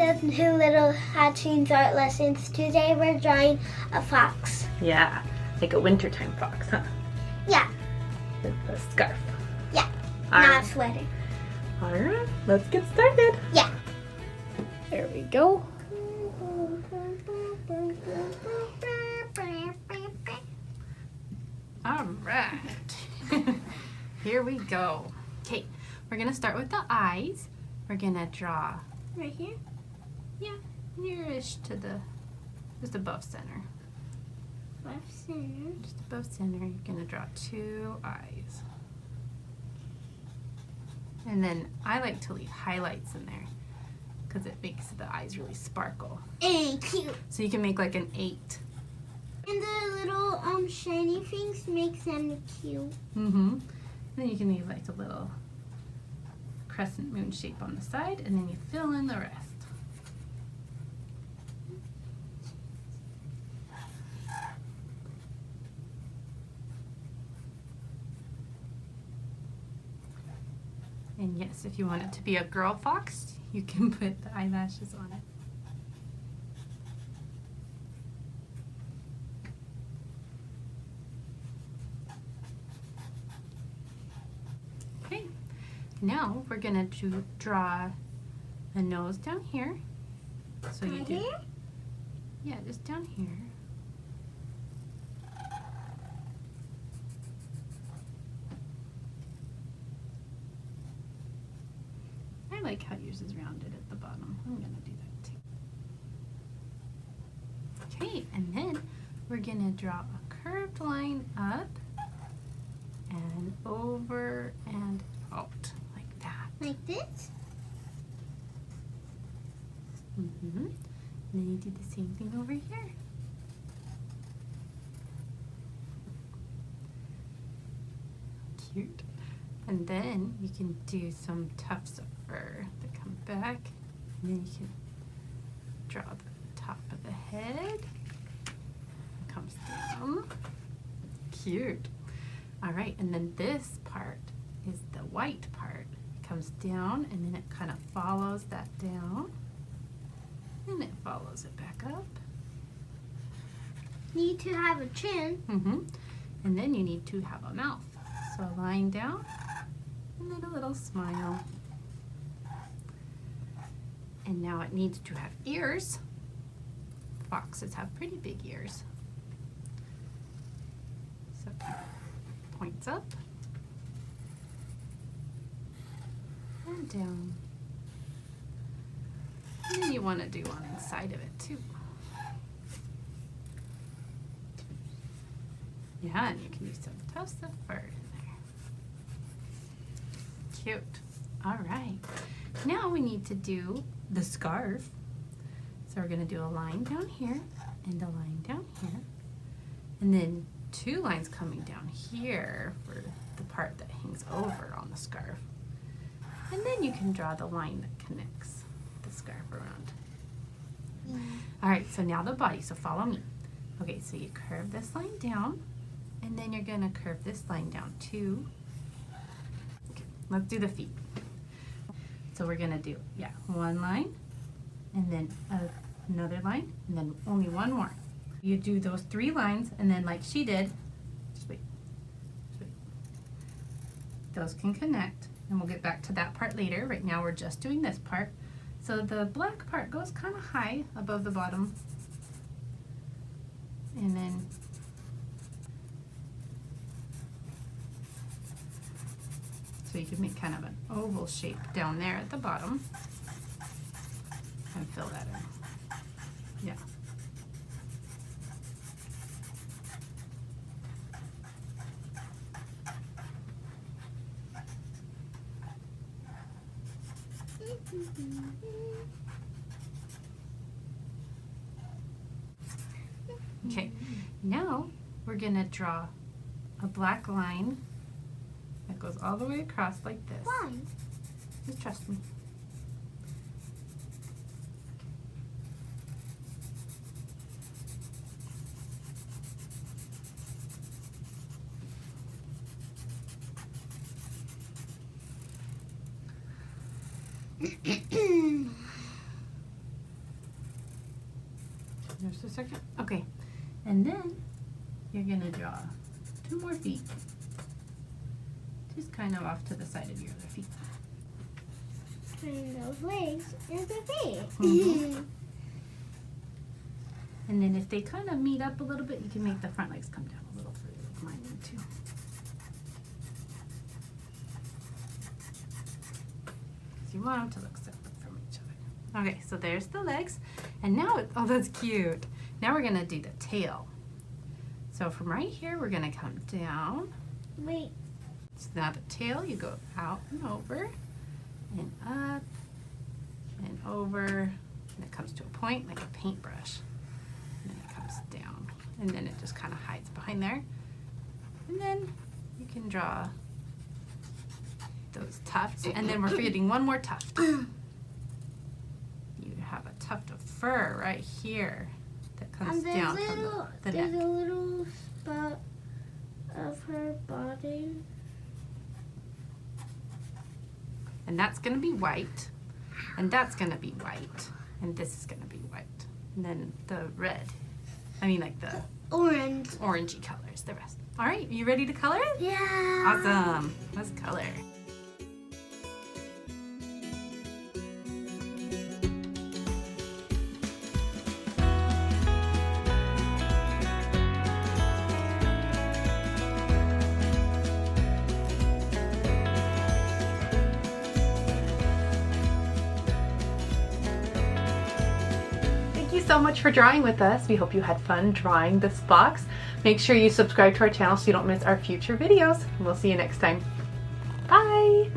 welcome to Little Hatchlings Art Lessons. Today we're drawing a fox. Yeah, like a wintertime fox, huh? Yeah. With a scarf. Yeah, All not right. a sweater. All right, let's get started. Yeah. There we go. All right. Here we go. Okay, we're gonna start with the eyes. We're gonna draw Right here? yeah, nearish to the, just above center. Left center. Just above center, you're gonna draw 2 eyes. And then I like to leave highlights in there because it makes the eyes really sparkle. And cute. So you can make like an 8. And the little shiny things makes them cute. Mm-hmm. Then you can leave like a little crescent moon shape on the side, and then you fill in the rest. And yes, if you want it to be a girl fox, you can put the eyelashes on it. Okay, now we're gonna draw a nose down here. So you Right do, here? yeah, just down here. I like how yours is rounded at the bottom. I'm gonna do that too. Okay, and then we're gonna draw a curved line up and over and out like that. Like this? Mm-hmm. And then you do the same thing over here. Cute. And then you can do some tufts of fur that come back. And then you can draw the top of the head. It comes down. Cute. All right, and then this part is the white part. It comes down and then it kind of follows that down. And it follows it back up. Need to have a chin. Mm-hmm. And then you need to have a mouth. So a line down and then a little smile. And now it needs to have ears. Foxes have pretty big ears. So it points up and down. And then you want to do one inside of it too. Yeah, and you can use some tufts of fur in there. Cute. All right. Now we need to do the scarf. So we're going to do a line down here and a line down here. And then 2 lines coming down here for the part that hangs over on the scarf. And then you can draw the line that connects the scarf around. All right, so now the body, so follow me. Okay, so you curve this line down, and then you're gonna curve this line down too. Okay, let's do the feet. So we're gonna do, yeah, 1 line, and then another line, and then only 1 more. You do those 3 lines, and then like she did, just wait. Those can connect, and we'll get back to that part later. Right now we're just doing this part. So the black part goes kind of high above the bottom. And then so you can make kind of an oval shape down there at the bottom and fill that in. Yeah. Okay, now we're gonna draw a black line that goes all the way across like this. Why? Just trust me. second? Okay. And then you're going to draw 2 more feet. Just kind of off to the side of your other feet. And those legs and the feet. Mhm. And then if they kind of meet up a little bit, you can make the front legs come down a little further, like mine did too. Because you want them to look separate from each other. Okay, so there's the legs. And now, oh, that's cute. Now we're going to do the tail. So from right here, we're going to come down. Wait. So now the tail, you go out and over, and up, and over, and it comes to a point like a paintbrush. And then it comes down, and then it just kind of hides behind there. And then you can draw those tufts, and then we're forgetting one more tuft. You have a tuft of fur right here that comes down from the There's neck. a little spot of her body. And that's going to be white, and that's going to be white, and this is going to be white. And then the red, I mean like the Orange. orangey colors, the rest. All right, you ready to color it? Yeah. Awesome. Let's color. Thank you so much for drawing with us. We hope you had fun drawing this box. Make sure you subscribe to our channel so you don't miss our future videos. We'll see you next time. Bye!